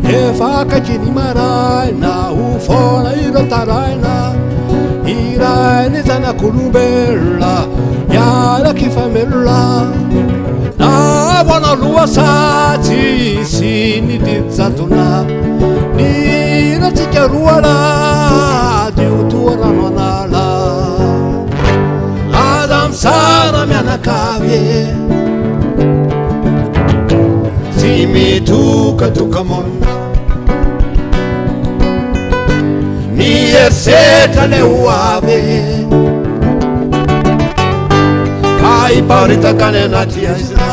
Efakakiny maraina ho foana ireo taraina irainy zanak'olombelona miaraky ifamelona na voana loha satsy sy nidijatona niratsika roa radio toa rano anala aza misara mianakavy sy mitokatokamona mierisetra le ho avy ka hiparitakany anaty aizina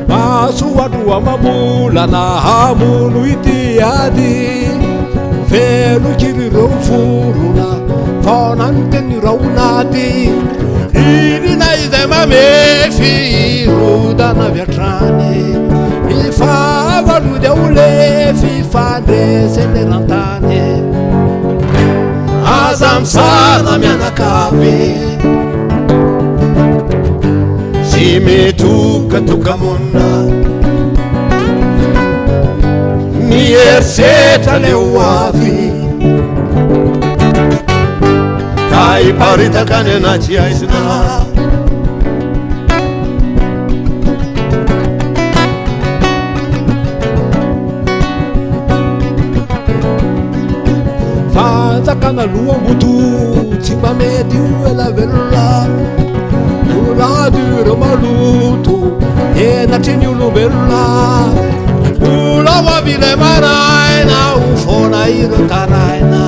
masoaloha mamolana hamono ity ady velokiryreo forona faona ny teny raonaty inina izay mamefy rodana viatrany ifavalody ao le fifandreseny rantany aza misara mianakavy sy mitokatokamona mierisetra le ho avy ka hiparitakany anaty aizina fanjakana loha moto tsy mba mety io ela velona radio maloto enatry ny olombelona ola ho avy le maraina ho foana ireo taraina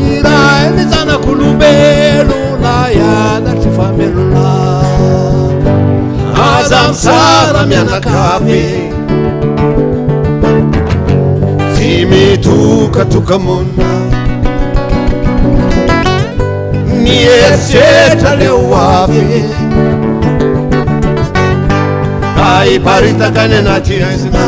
irainy zanak'olombelona ianatry famelona aza misara mianakavy sy mitokatokamona mierisetra le ho avy ka hiparitakany anaty aizina